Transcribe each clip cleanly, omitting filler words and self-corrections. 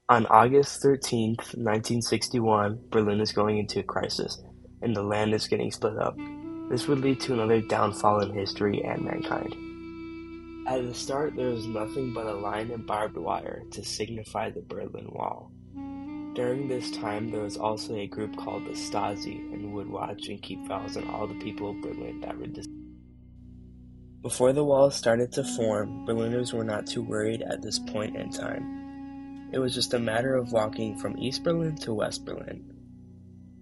On August 13th, 1961, Berlin is going into a crisis, and the land is getting split up. This would lead to another downfall in history and mankind. At the start, there was nothing but a line of barbed wire to signify the Berlin Wall. During this time, there was also a group called the Stasi and would watch and keep files on all the people of Berlin that were Before the wall started to form, Berliners were not too worried at this point in time. It was just a matter of walking from East Berlin to West Berlin.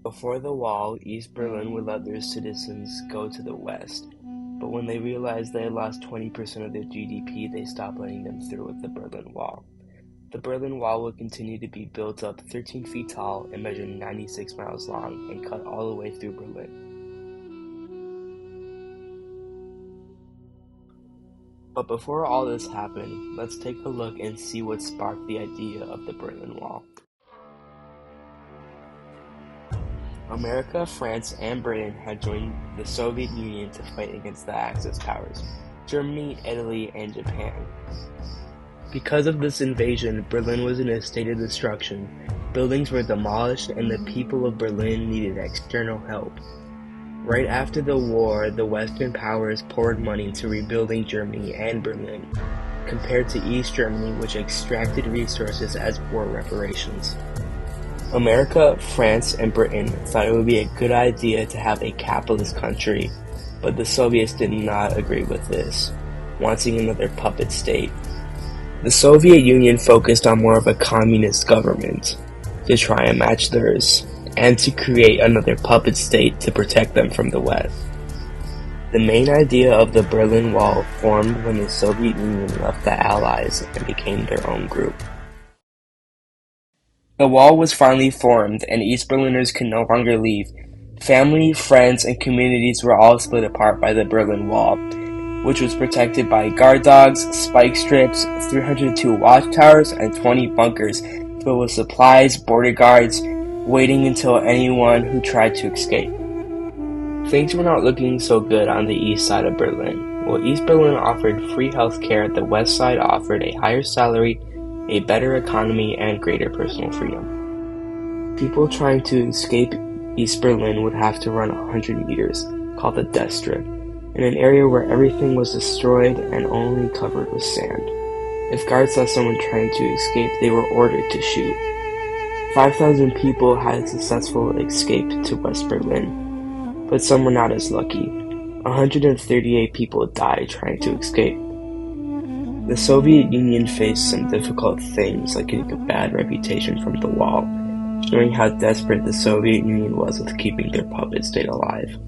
Before the wall, East Berlin would let their citizens go to the west, but when they realized they had lost 20% of their GDP, they stopped letting them through with the Berlin Wall. The Berlin Wall would continue to be built up 13 feet tall and measure 96 miles long and cut all the way through Berlin. But before all this happened, let's take a look and see what sparked the idea of the Berlin Wall. America, France, and Britain had joined the Soviet Union to fight against the Axis powers, Germany, Italy, and Japan. Because of this invasion, Berlin was in a state of destruction. Buildings were demolished, and the people of Berlin needed external help. Right after the war, the Western powers poured money into rebuilding Germany and Berlin, compared to East Germany, which extracted resources as war reparations. America, France, and Britain thought it would be a good idea to have a capitalist country, but the Soviets did not agree with this, wanting another puppet state. The Soviet Union focused on more of a communist government to try and match theirs, and to create another puppet state to protect them from the West. The main idea of the Berlin Wall formed when the Soviet Union left the Allies and became their own group. The wall was finally formed, and East Berliners could no longer leave. Family, friends, and communities were all split apart by the Berlin Wall, which was protected by guard dogs, spike strips, 302 watchtowers, and 20 bunkers filled with supplies, border guards, waiting until anyone who tried to escape. Things were not looking so good on the east side of Berlin. While East Berlin offered free health care, the west side offered a higher salary, a better economy, and greater personal freedom. People trying to escape East Berlin would have to run 100 meters, called the Death Strip, in an area where everything was destroyed and only covered with sand. If guards saw someone trying to escape, they were ordered to shoot. 5,000 people had successfully escaped to West Berlin, but some were not as lucky. 138 people died trying to escape. The Soviet Union faced some difficult things, like getting a bad reputation from the wall, showing how desperate the Soviet Union was with keeping their puppet state alive.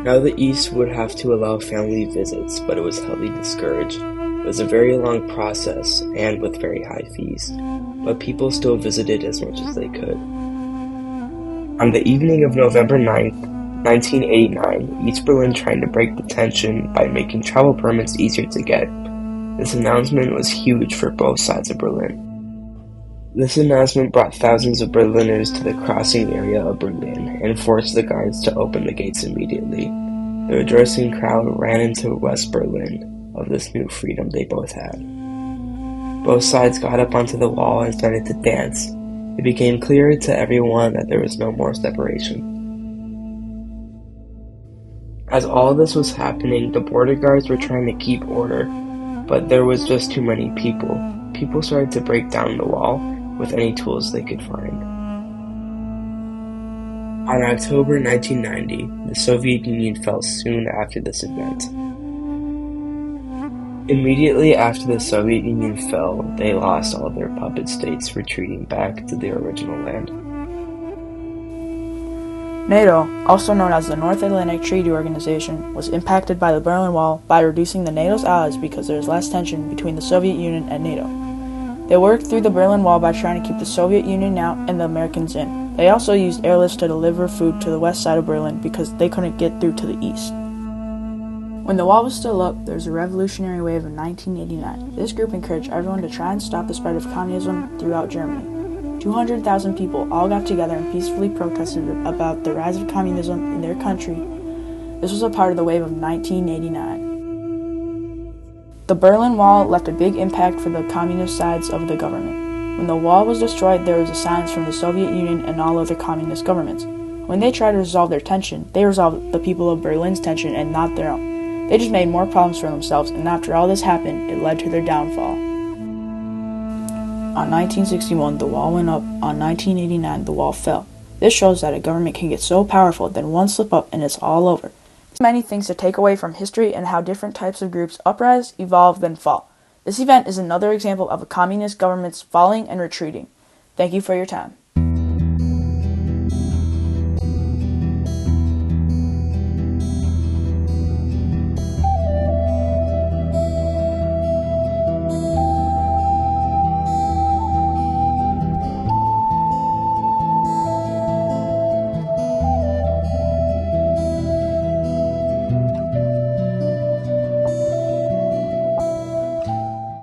Now the East would have to allow family visits, but it was heavily discouraged. It was a very long process, and with very high fees, but people still visited as much as they could. On the evening of November 9th, 1989, East Berlin tried to break the tension by making travel permits easier to get. This announcement was huge for both sides of Berlin. This announcement brought thousands of Berliners to the crossing area of Berlin and forced the guards to open the gates immediately. The rejoicing crowd ran into West Berlin of this new freedom they both had. Both sides got up onto the wall and started to dance. It became clear to everyone that there was no more separation. As all this was happening, the border guards were trying to keep order, but there was just too many people. People started to break down the wall with any tools they could find. On October 1990, the Soviet Union fell soon after this event. Immediately after the Soviet Union fell, they lost all their puppet states, retreating back to their original land. NATO, also known as the North Atlantic Treaty Organization, was impacted by the Berlin Wall by reducing the NATO's allies because there was less tension between the Soviet Union and NATO. They worked through the Berlin Wall by trying to keep the Soviet Union out and the Americans in. They also used airlifts to deliver food to the west side of Berlin because they couldn't get through to the east. When the wall was still up, there was a revolutionary wave in 1989. This group encouraged everyone to try and stop the spread of communism throughout Germany. 200,000 people all got together and peacefully protested about the rise of communism in their country. This was a part of the wave of 1989. The Berlin Wall left a big impact for the communist sides of the government. When the wall was destroyed, there was a silence from the Soviet Union and all other communist governments. When they tried to resolve their tension, they resolved the people of Berlin's tension and not their own. They just made more problems for themselves, and after all this happened, it led to their downfall. On 1961, the wall went up. On 1989, the wall fell. This shows that a government can get so powerful that one slip up and it's all over. There's many things to take away from history and how different types of groups uprise, evolve, then fall. This event is another example of a communist government's falling and retreating. Thank you for your time.